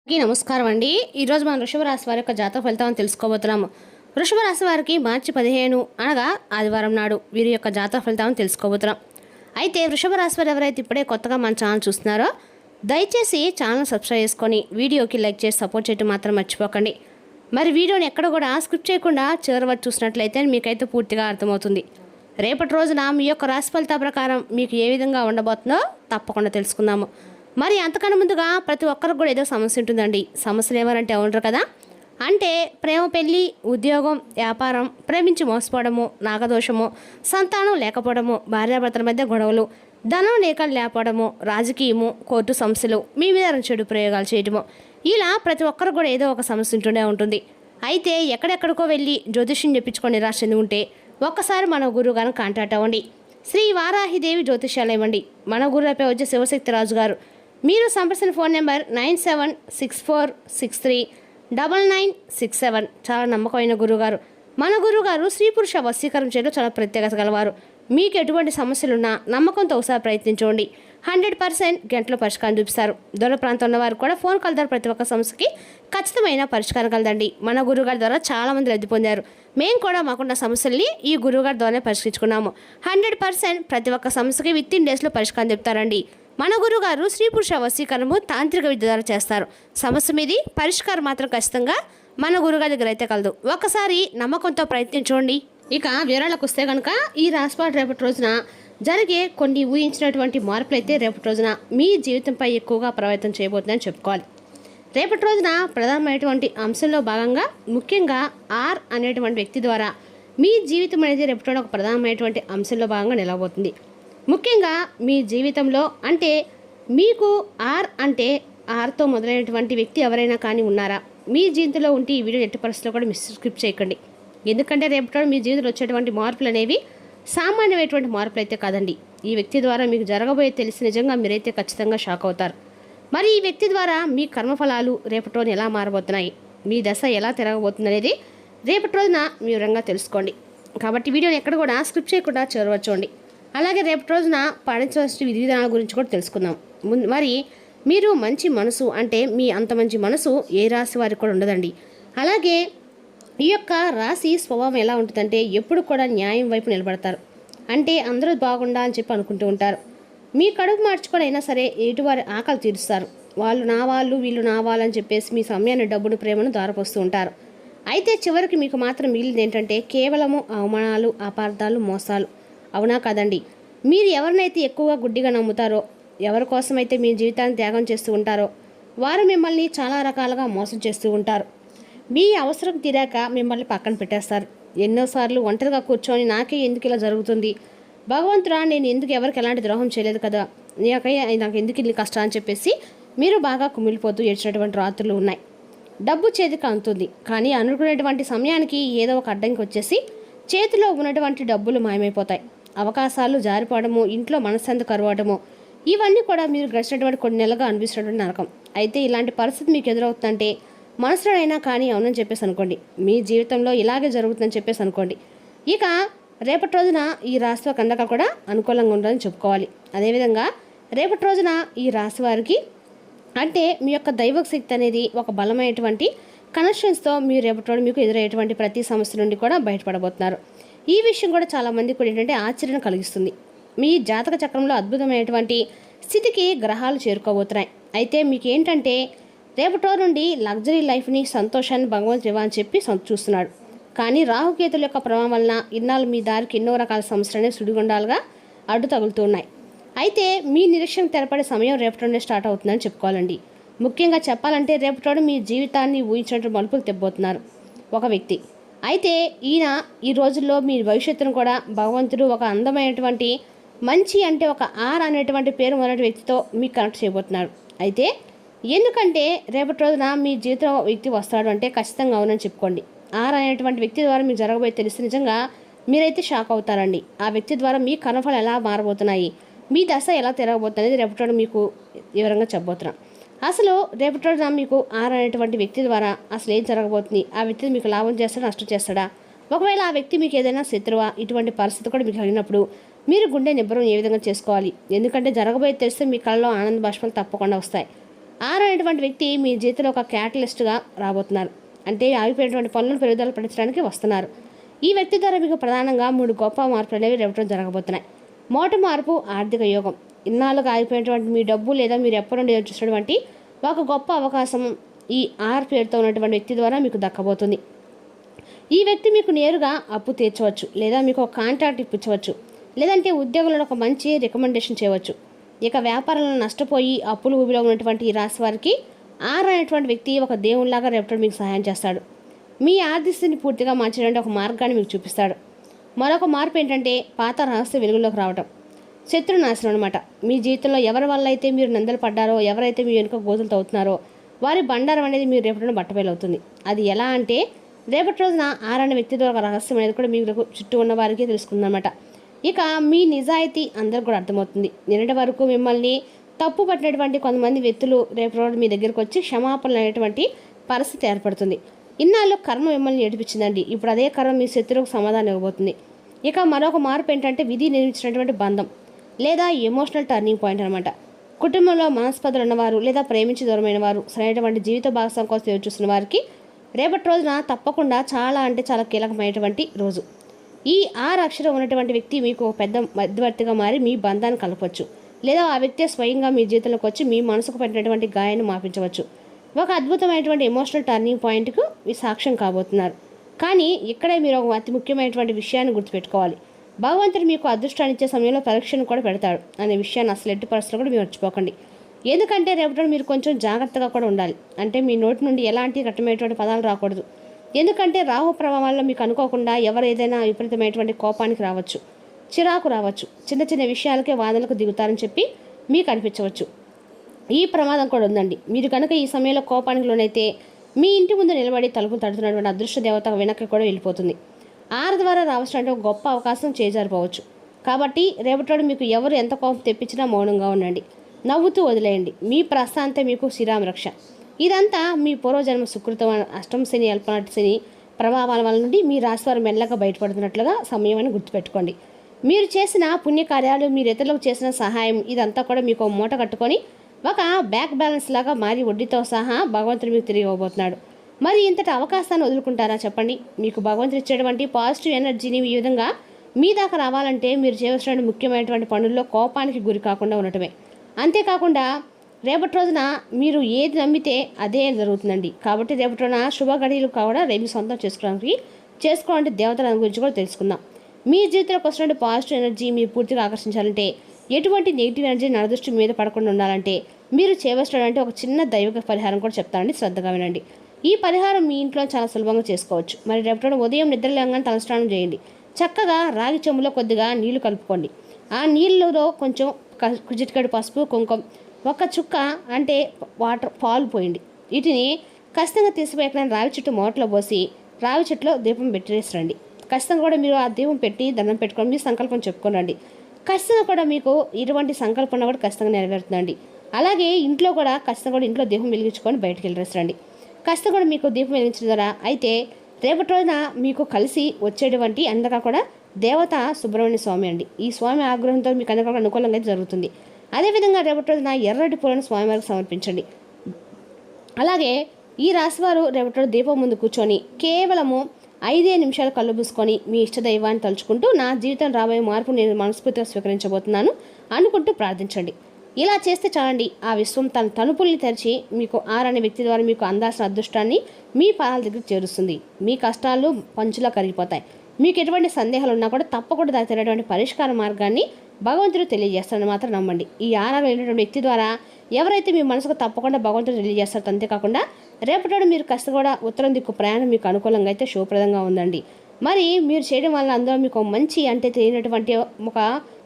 నమస్కారం అండి. ఈరోజు మనం వృషభ రాశి వారి యొక్క జాతక ఫలితాలను తెలుసుకోబోతున్నాము. వృషభ రాశి వారికి మార్చి 15 అనగా ఆదివారం నాడు వీరి యొక్క జాతక ఫలితాలను తెలుసుకోబోతున్నాం. అయితే వృషభ రాశి వారు ఎవరైతే ఇప్పుడే కొత్తగా మన ఛానల్ చూస్తున్నారో దయచేసి ఛానల్ సబ్స్క్రైబ్ చేసుకొని వీడియోకి లైక్ చేసి సపోర్ట్ చేయడం మాత్రం మర్చిపోకండి. మరి వీడియోని ఎక్కడ కూడా స్కిప్ చేయకుండా చివరి వరకు చూసినట్లయితే మీకైతే పూర్తిగా అర్థమవుతుంది. రేపటి రోజున మీ యొక్క రాశి ఫలితాల ప్రకారం మీకు ఏ విధంగా ఉండబోతుందో తప్పకుండా తెలుసుకుందాము. మరి అంతకన్నా ముందుగా ప్రతి ఒక్కరికి కూడా ఏదో సమస్య ఉంటుందండి. సమస్యలు ఏమనంటే ఉండరు కదా, అంటే ప్రేమ, పెళ్ళి, ఉద్యోగం, వ్యాపారం, ప్రేమించి మోసపోవడము, నాగదోషము, సంతానం లేకపోవడము, భార్యాభర్తల మధ్య గొడవలు, ధనం లేకపోవడము, రాజకీయము, కోర్టు సమస్యలు, మీ మీద చెడు ప్రయోగాలు చేయడము, ఇలా ప్రతి ఒక్కరికి కూడా ఏదో ఒక సమస్య ఉంటూనే ఉంటుంది. అయితే ఎక్కడెక్కడికో వెళ్ళి జ్యోతిష్యం చెప్పించుకొని నిరాశ చెంది ఉంటే ఒక్కసారి మన గురువు గారిని కాంటాక్ట్ అవ్వండి. శ్రీ వారాహిదేవి జ్యోతిష్యాలయం అండి. మన గురువుపై వచ్చే శివశక్తి రాజు గారు. మీరు సంప్రదించిన ఫోన్ నెంబర్ 9764639967. చాలా నమ్మకమైన గురువుగారు. మన గురువుగారు స్త్రీ పురుష వశీకరణ చేయడం చాలా ప్రత్యేకత గలవారు. మీకు ఎటువంటి సమస్యలున్నా నమ్మకంతో ఒకసారి ప్రయత్నించండి. 100% గంటలో పరిష్కారం చూపిస్తారు. దూర ప్రాంతం ఉన్న వారు కూడా ఫోన్ కాల్ ద్వారా ప్రతి ఒక్క సమస్యకి ఖచ్చితమైన పరిష్కారం కలదండి. మన గురువుగారి ద్వారా చాలామంది లబ్ధి పొందారు. మేము కూడా మాకున్న సమస్యల్ని ఈ గురువుగారి ద్వారానే పరిష్కరించుకున్నాము. 100% ప్రతి ఒక్క సమస్యకి విత్-ఇన్ డేస్లో పరిష్కారం చెప్తారండి. మన గురువుగారు స్త్రీ పురుష వశీకరణము తాంత్రిక విద్య ద్వారా చేస్తారు. సమస్య మీది పరిష్కారం మాత్రం ఖచ్చితంగా మన గురువుగారి దగ్గర అయితే కలదు. ఒకసారి నమ్మకంతో ప్రయత్నించండి. ఇక వివరాలకు వస్తే కనుక ఈ రాశివారు రేపటి రోజున జరిగే కొన్ని ఊహించినటువంటి మార్పులు అయితే రేపటి రోజున మీ జీవితంపై ఎక్కువగా ప్రభావితం చేయబోతుందని చెప్పుకోవాలి. రేపటి రోజున ప్రధానమైనటువంటి అంశంలో భాగంగా ముఖ్యంగా ఆర్ అనేటువంటి వ్యక్తి ద్వారా మీ జీవితం అనేది రేపటి రోజున ఒక ప్రధానమైనటువంటి అంశంలో భాగంగా నిలవబోతుంది. ముఖ్యంగా మీ జీవితంలో అంటే మీకు ఆర్ అంటే ఆర్తో మొదలైనటువంటి వ్యక్తి ఎవరైనా కానీ ఉన్నారా? మీ జీవితంలో ఉంటే ఈ వీడియో ఎట్టి పరిస్థితుల్లో కూడా స్కిప్ చేయకండి. ఎందుకంటే రేపటి మీ జీవితంలో వచ్చేటువంటి మార్పులు అనేవి సామాన్యమైనటువంటి మార్పులు అయితే కాదండి. ఈ వ్యక్తి ద్వారా మీకు జరగబోయే తెలిసి నిజంగా మీరైతే ఖచ్చితంగా షాక్ అవుతారు. మరి ఈ వ్యక్తి ద్వారా మీ కర్మఫలాలు రేపటి రోజున ఎలా మారబోతున్నాయి, మీ దశ ఎలా తిరగబోతుంది అనేది రేపటి రోజున మీ వివరంగా తెలుసుకోండి. కాబట్టి వీడియోని ఎక్కడ కూడా స్కిప్ చేయకుండా చేరవచ్చండి. అలాగే రేపటి రోజున పాటించవలసిన విధి విధానాల గురించి కూడా తెలుసుకుందాం. మరి మీరు మంచి మనసు అంటే మీ అంత మంచి మనసు ఏ రాశి వారికి కూడా ఉండదండి. అలాగే ఈ యొక్క రాశి స్వభావం ఎలా ఉంటుందంటే ఎప్పుడు కూడా న్యాయం వైపు నిలబడతారు. అంటే అందరూ బాగుండా అని చెప్పి అనుకుంటూ ఉంటారు. మీ కడుపు మార్చుకొని అయినా సరే ఎటువారి ఆకలి తీరుస్తారు. వాళ్ళు నా వాళ్ళు, వీళ్ళు నా వాళ్ళని చెప్పేసి మీ సమయాన్ని, డబ్బును, ప్రేమను దారపోస్తూ ఉంటారు. అయితే చివరికి మీకు మాత్రం మిగిలింది ఏంటంటే కేవలము అవమానాలు, అపార్థాలు, మోసాలు. అవునా కదండి? మీరు ఎవరినైతే ఎక్కువగా గుడ్డిగా నమ్ముతారో, ఎవరి కోసమైతే మీ జీవితాన్ని త్యాగం చేస్తూ ఉంటారో వారు మిమ్మల్ని చాలా రకాలుగా మోసం చేస్తూ ఉంటారు. మీ అవసరం తీరాక మిమ్మల్ని పక్కన పెట్టేస్తారు. ఎన్నోసార్లు ఒంటరిగా కూర్చొని నాకే ఎందుకు ఇలా జరుగుతుంది, భగవంతుడా నేను ఎందుకు ఎవరికి ఎలాంటి ద్రోహం చేయలేదు కదా, నాకు ఎందుకు ఇల్లు కష్టం అని చెప్పేసి మీరు బాగా కుమిలిపోతూ ఏడ్చినటువంటి రాత్రులు ఉన్నాయి. డబ్బు చేతికి అందుతుంది, కానీ అనుకునేటువంటి సమయానికి ఏదో ఒక అడ్డంకి వచ్చేసి చేతిలో ఉన్నటువంటి డబ్బులు మాయమైపోతాయి. అవకాశాలు జారిపోవడము, ఇంట్లో మనశ్శాంతి కరువడము, ఇవన్నీ కూడా మీరు గడిచినటువంటి కొన్ని నెలలుగా అనిపిస్తున్నటువంటి నరకం. అయితే ఇలాంటి పరిస్థితి మీకు ఎదురవుతుందంటే మనసులోనైనా కానీ అవునని చెప్పేసి అనుకోండి. మీ జీవితంలో ఇలాగే జరుగుతుందని చెప్పేసి అనుకోండి. ఇక రేపటి రోజున ఈ రాశి కందక కూడా అనుకూలంగా ఉంటుందని చెప్పుకోవాలి. అదేవిధంగా రేపటి రోజున ఈ రాశి వారికి అంటే మీ యొక్క దైవ శక్తి అనేది ఒక బలమైనటువంటి కనెక్షన్స్తో మీరు రేపటి రోజు మీకు ఎదురయ్యేటువంటి ప్రతి సమస్య నుండి కూడా బయటపడబోతున్నారు. ఈ విషయం కూడా చాలామంది కూడా ఏంటంటే ఆశ్చర్యం కలిగిస్తుంది. మీ జాతక చక్రంలో అద్భుతమైనటువంటి స్థితికి గ్రహాలు చేరుకోబోతున్నాయి. అయితే మీకు ఏంటంటే రేపటి రోజు నుండి లగ్జరీ లైఫ్ని, సంతోషాన్ని భగవంతుడు ఇవ్వని చెప్పి చూస్తున్నాడు. కానీ రాహుకేతుల యొక్క ప్రభావం వలన ఇన్నాళ్ళు మీ దారికి ఎన్నో రకాల సమస్యలనే సుడిగుండాలుగా అడ్డు తగులుతున్నాయి. అయితే మీ నిరీక్షణ తెరపడే సమయం రేపటి నుండి స్టార్ట్ అవుతుందని చెప్పుకోవాలండి. ముఖ్యంగా చెప్పాలంటే రేపటి రోజు మీ జీవితాన్ని ఊహించినట్టు మలుపులు తెబ్బోతున్నారు ఒక వ్యక్తి. అయితే ఈయన ఈ రోజుల్లో మీ భవిష్యత్తును కూడా భగవంతుడు ఒక అందమైనటువంటి మంచి అంటే ఒక ఆర్ అనేటువంటి పేరు మొదటి వ్యక్తితో మీకు కనెక్ట్ చేయబోతున్నారు. అయితే ఎందుకంటే రేపటి రోజున మీ జీవితంలో వ్యక్తి వస్తాడు అంటే ఖచ్చితంగా అవునని చెప్పుకోండి. ఆర్ అనేటువంటి వ్యక్తి ద్వారా మీకు జరగబోయే తెలిసి నిజంగా మీరైతే షాక్ అవుతారండి. ఆ వ్యక్తి ద్వారా మీ కర్మఫలాలు ఎలా మారబోతున్నాయి, మీ దశ ఎలా తిరగబోతుంది అనేది రేపటి రోజు మీకు వివరంగా చెప్పబోతున్నాం. అసలు రేపటి రోజున మీకు ఆర్ అనేటువంటి వ్యక్తి ద్వారా అసలు ఏం జరగబోతుంది, ఆ వ్యక్తి మీకు లాభం చేస్తాడా, నష్టం చేస్తాడా, ఒకవేళ ఆ వ్యక్తి మీకు ఏదైనా శత్రువా, ఇటువంటి పరిస్థితి కూడా మీకు కలిగినప్పుడు మీరు గుండె నిబ్బరం ఏ విధంగా చేసుకోవాలి. ఎందుకంటే జరగబోయే తెలిస్తే మీ కళ్ళలో ఆనంద బాష్పాలు తప్పకుండా వస్తాయి. 6 అనేటువంటి వ్యక్తి మీ జీవితంలో ఒక క్యాటలిస్ట్గా రాబోతున్నారు. అంటే ఆగిపోయినటువంటి పనులను పెరుగుదల పడించడానికి వస్తున్నారు. ఈ వ్యక్తి ద్వారా మీకు ప్రధానంగా 3 గొప్ప మార్పులు అనేవి రేపటి జరగబోతున్నాయి. మొదటి మార్పు ఆర్థిక యోగం. ఇన్నాళ్ళుగా ఆగిపోయినటువంటి మీ డబ్బు లేదా మీరు ఎప్పటి నుండి చూసినటువంటి ఒక గొప్ప అవకాశం ఈ ఆర్ పేరుతో ఉన్నటువంటి వ్యక్తి ద్వారా మీకు దక్కబోతుంది. ఈ వ్యక్తి మీకు నేరుగా అప్పు తీర్చవచ్చు, లేదా మీకు ఒక కాంట్రాక్ట్ ఇప్పించవచ్చు, లేదంటే ఉద్యోగులను ఒక మంచి రికమెండేషన్ చేయవచ్చు. ఇక వ్యాపారంలో నష్టపోయి అప్పులు ఊబిలో ఉన్నటువంటి ఈ రాశి వారికి ఆర్ అనేటువంటి వ్యక్తి ఒక దేవుళ్లాగా రేపటి మీకు సహాయం చేస్తాడు. మీ ఆర్థిక స్థితిని పూర్తిగా మార్చేటువంటి ఒక మార్గాన్ని మీకు చూపిస్తాడు. మరొక మార్పు ఏంటంటే పాత రహస్య వెలుగులోకి రావటం. శత్రు నాశనం అనమాట. మీ జీవితంలో ఎవరి వల్ల అయితే మీరు నిందలు పడ్డారో, ఎవరైతే మీ వెనుక గోతులు తవ్వుతున్నారో వారి బండారం అనేది మీరు రేపటిన బట్టబయలవుతుంది. అది ఎలా అంటే రేపటి రోజున ఆర్ అనే వ్యక్తి ద్వారా రహస్యం అనేది కూడా మీకు చుట్టూ ఉన్న వారికి తెలుసుకుందనమాట. ఇక మీ నిజాయితీ అందరికి కూడా అర్థమవుతుంది. నిన్నటి వరకు మిమ్మల్ని తప్పు పట్టినటువంటి కొంతమంది వ్యక్తులు రేపు రోజు మీ దగ్గరకు వచ్చి క్షమాపణలు అనేటువంటి పరిస్థితి ఏర్పడుతుంది. ఇన్నాళ్ళు కర్మ మిమ్మల్ని ఏడిపించిందండి, ఇప్పుడు అదే కర్మ మీ శత్రువుకు సమాధానం ఇవ్వబోతుంది. ఇక మరొక మార్పు ఏంటంటే విధి నిర్మించినటువంటి బంధం లేదా ఎమోషనల్ టర్నింగ్ పాయింట్ అనమాట. కుటుంబంలో మనస్పర్ధలు ఉన్నవారు లేదా ప్రేమించి దూరమైన వారు సరైనటువంటి జీవిత భాగస్వామి కోసం ఎదురు చూస్తున్న వారికి రేపటి రోజున తప్పకుండా చాలా అంటే చాలా కీలకమైనటువంటి రోజు. ఈ 6 అక్షరం ఉన్నటువంటి వ్యక్తి మీకు ఒక పెద్ద మధ్యవర్తిగా మారి మీ బంధాన్ని కలపవచ్చు, లేదా ఆ వ్యక్తి స్వయంగా మీ జీవితంలోకి వచ్చి మీ మనసుకు పెట్టినటువంటి గాయాన్ని మాపించవచ్చు. ఒక అద్భుతమైనటువంటి ఎమోషనల్ టర్నింగ్ పాయింట్కు మీ సాక్ష్యం కాబోతున్నారు. కానీ ఇక్కడే మీరు ఒక అతి ముఖ్యమైనటువంటి విషయాన్ని గుర్తుపెట్టుకోవాలి. భగవంతుడు మీకు అదృష్టాన్ని ఇచ్చే సమయంలో పరీక్షను కూడా పెడతాడు అనే విషయాన్ని అసలు ఎట్టి పరిస్థితుల్లో కూడా మీరు మర్చిపోకండి. ఎందుకంటే రేపటి మీరు కొంచెం జాగ్రత్తగా కూడా ఉండాలి. అంటే మీ నోటి నుండి ఎలాంటి కఠినమైనటువంటి పదాలు రాకూడదు. ఎందుకంటే రాహు ప్రభావాల్లో మీకు అనుకోకుండా ఎవరు ఏదైనా విపరీతమైనటువంటి కోపానికి రావచ్చు, చిరాకు రావచ్చు, చిన్న చిన్న విషయాలకే వాదనలకు దిగుతారని చెప్పి మీకు అనిపించవచ్చు. ఈ ప్రమాదం కూడా ఉందండి. మీరు కనుక ఈ సమయంలో కోపానికి లోనైతే మీ ఇంటి ముందు నిలబడి తలుపులు తడుతున్నటువంటి అదృష్ట దేవత వెనక్కి కూడా వెళ్ళిపోతుంది. ఆరు ద్వారా రావాల్సినటువంటి ఒక గొప్ప అవకాశం చేజారిపోవచ్చు. కాబట్టి రేపటి మీకు ఎవరు ఎంత కోపం తెప్పించినా మౌనంగా ఉండండి, నవ్వుతూ వదిలేయండి. మీ ప్రస్థాంతే మీకు శ్రీరామ రక్ష. ఇదంతా మీ పూర్వజన్మ సుకృతం. అష్టమ శని, అల్పనాటి శని ప్రభావాల వల్ల నుండి మీ రాశివారు మెల్లగా బయటపడుతున్నట్లుగా సమయం అని గుర్తుపెట్టుకోండి. మీరు చేసిన పుణ్యకార్యాలు, మీరు ఇతరులకు చేసిన సహాయం ఇదంతా కూడా మీకు మూట కట్టుకొని ఒక బ్యాక్ బ్యాలెన్స్ లాగా మారి వడ్డీతో సహా భగవంతుడు మీకు తిరిగి ఇవ్వబోతున్నాడు. మరి ఇంతటి అవకాశాన్ని వదులుకుంటారా చెప్పండి? మీకు భగవంతుడు ఇచ్చేటువంటి పాజిటివ్ ఎనర్జీని ఈ విధంగా మీ దాకా రావాలంటే మీరు చేయవలసిన ముఖ్యమైనటువంటి పనుల్లో కోపానికి గురి కాకుండా ఉండటమే. అంతేకాకుండా రేపటి రోజున మీరు ఏది నమ్మితే అదే జరుగుతుందండి. కాబట్టి రేపటి రోజున శుభ గడియలు కూడా రేపు సొంతం చేసుకోవాలంటే దేవతల గురించి కూడా తెలుసుకుందాం. మీ జీవితంలోకి వస్తున్న పాజిటివ్ ఎనర్జీ మీరు పూర్తిగా ఆకర్షించాలంటే, ఎటువంటి నెగిటివ్ ఎనర్జీ నరదృష్టి మీద పడకుండా ఉండాలంటే మీరు చేయవలసినటువంటి ఒక చిన్న దైవిక పరిహారం కూడా చెప్తానండి, శ్రద్ధగా వినండి. ఈ పరిహారం మీ ఇంట్లో చాలా సులభంగా చేసుకోవచ్చు. మరి రేపటి ఉదయం నిద్ర లేవగానే తలస్నానం చేయండి. చక్కగా రాగి చెంబులో కొద్దిగా నీళ్లు కలుపుకోండి. ఆ నీళ్ళలో కొంచెం చిటికెడు పసుపు, కుంకుమ, ఒక చుక్క అంటే పాలు పోయండి. వీటిని ఖచ్చితంగా తీసిపోయాక రావి చెట్టు మూటలో పోసి రావి చెట్టులో దీపం పెట్టేసిరండి. ఖచ్చితంగా కూడా మీరు ఆ దీపం పెట్టి దండం పెట్టుకొని మీ సంకల్పం చెప్పుకోనండి. ఖచ్చితంగా కూడా మీకు ఇటువంటి సంకల్పం కూడా ఖచ్చితంగా నెరవేరుతుందండి. అలాగే ఇంట్లో కూడా ఖచ్చితంగా కూడా ఇంట్లో దీపం వెలిగించుకొని బయటకు వెళ్ళేసిరండి. ఖచ్చితంగా కూడా మీకు దీపం వెలిగించిన ద్వారా అయితే రేపటి రోజున మీకు కలిసి వచ్చేటువంటి అందగా కూడా దేవత సుబ్రహ్మణ్య స్వామి అండి. ఈ స్వామి ఆగ్రహంతో మీకు అందరికీ అనుకూలంగా జరుగుతుంది. అదేవిధంగా రేపటి రోజున ఎర్రటి పూలను స్వామివారికి సమర్పించండి. అలాగే ఈ రాశివారు రేపటి రోజు దీపం ముందు కూర్చొని కేవలము 5 నిమిషాలు కళ్ళు మూసుకొని మీ ఇష్ట దైవాన్ని తలుచుకుంటూ నా జీవితం రాబోయే మార్పు నేను మనస్ఫూర్తిగా స్వీకరించబోతున్నాను అనుకుంటూ ప్రార్థించండి. ఇలా చేస్తే చాలండి, ఆ విశ్వం తన తలుపుల్ని తెరిచి మీకు ఆర్ అనే వ్యక్తి ద్వారా మీకు అందాల్సిన అదృష్టాన్ని మీ పాదాల దగ్గరికి చేరుస్తుంది. మీ కష్టాలు పంచులా కరిగిపోతాయి. మీకు ఎటువంటి సందేహాలు ఉన్నా కూడా తప్పకుండా దానికి తెలియటువంటి పరిష్కార మార్గాన్ని భగవంతుడు తెలియజేస్తాడని మాత్రం నమ్మండి. ఈ ఆరాలు వెళ్ళినటువంటి వ్యక్తి ద్వారా ఎవరైతే మీ మనసుకు తప్పకుండా భగవంతుడు తెలియజేస్తారో, అంతేకాకుండా రేపటి మీరు కష్ట కూడా ఉత్తరం దిక్కు ప్రయాణం మీకు అనుకూలంగా అయితే శుభప్రదంగా ఉందండి. మరి మీరు చేయడం వల్ల అందులో మీకు మంచి అంటే తెలియనటువంటి ఒక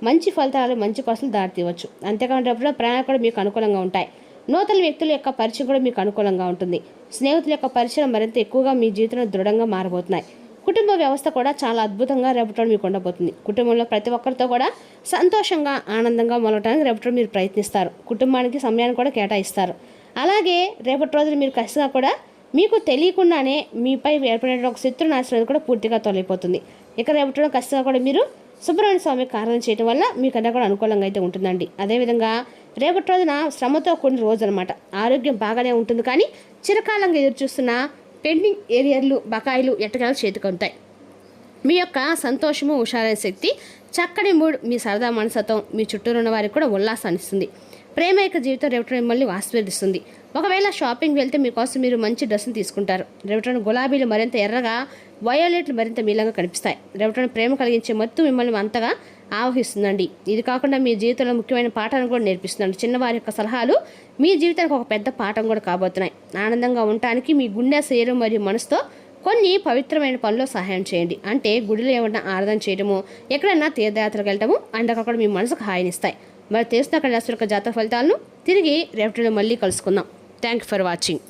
మంచి ఫలితాలు, మంచి పసులు దారితీయవచ్చు. అంతేకాకుండా రేపటి ప్రయాణాలు కూడా మీకు అనుకూలంగా ఉంటాయి. నూతన వ్యక్తుల యొక్క పరిచయం కూడా మీకు అనుకూలంగా ఉంటుంది. స్నేహితుల యొక్క పరిచయం మరింత ఎక్కువగా మీ జీవితంలో దృఢంగా మారబోతున్నాయి. కుటుంబ వ్యవస్థ కూడా చాలా అద్భుతంగా రేపటి మీకు ఉండబోతుంది. కుటుంబంలో ప్రతి ఒక్కరితో కూడా సంతోషంగా, ఆనందంగా మొలగటానికి రేపటి మీరు ప్రయత్నిస్తారు. కుటుంబానికి సమయాన్ని కూడా కేటాయిస్తారు. అలాగే రేపటి రోజున మీరు ఖచ్చితంగా కూడా మీకు తెలియకుండానే మీపై ఏర్పడిన ఒక శత్రు నాశనం కూడా పూర్తిగా తొలగిపోతుంది. ఇక రేపటి రోజు ఖచ్చితంగా కూడా మీరు సుబ్రహ్మణ్య స్వామికి ఆరాధన చేయడం వల్ల మీకన్నా కూడా అనుకూలంగా అయితే ఉంటుందండి. అదేవిధంగా రేపటి రోజున శ్రమతో కూడిన రోజు అనమాట. ఆరోగ్యం బాగానే ఉంటుంది, కానీ చిరకాలంగా ఎదురుచూస్తున్న పెండింగ్ ఏరియర్లు బకాయిలు ఎట్టకేలకు చేతికి ఉంటాయి. మీ యొక్క సంతోషము హుషారైన శక్తి, చక్కని మూడ్, మీ సరదా మనసత్వం మీ చుట్టూరు ఉన్న వారికి కూడా ఉల్లాసాన్ని ఇస్తుంది. ప్రేమైక జీవితం రేపటి మిమ్మల్ని ఆశీర్వదిస్తుంది. ఒకవేళ షాపింగ్ వెళ్తే మీకోసం మీరు మంచి డ్రెస్సును తీసుకుంటారు. రేపటి గులాబీలు మరింత ఎర్రగా, వయోలెట్లు మరింత మీలంగా కనిపిస్తాయి. రేపటి ప్రేమ కలిగించే మత్తు మిమ్మల్ని అంతగా ఆవహిస్తుందండి. ఇది కాకుండా మీ జీవితంలో ముఖ్యమైన పాఠాలను కూడా నేర్పిస్తుందండి. చిన్నవారి యొక్క సలహాలు మీ జీవితానికి ఒక పెద్ద పాఠం కూడా కాబోతున్నాయి. ఆనందంగా ఉండటానికి మీ గుండె, శరీరం మరియు మనసుతో కొన్ని పవిత్రమైన పనుల్లో సహాయం చేయండి. అంటే గుడిలో ఏమన్నా ఆరాధన చేయడము, ఎక్కడైనా తీర్థయాత్రకు వెళ్ళటము అండ్ అక్కడ మీ మనసుకు హాయినిస్తాయి. మరి తెలిసిన అక్కడ జాతక ఫలితాలను తిరిగి రేపటిలో మళ్ళీ కలుసుకుందాం. Thank you for watching.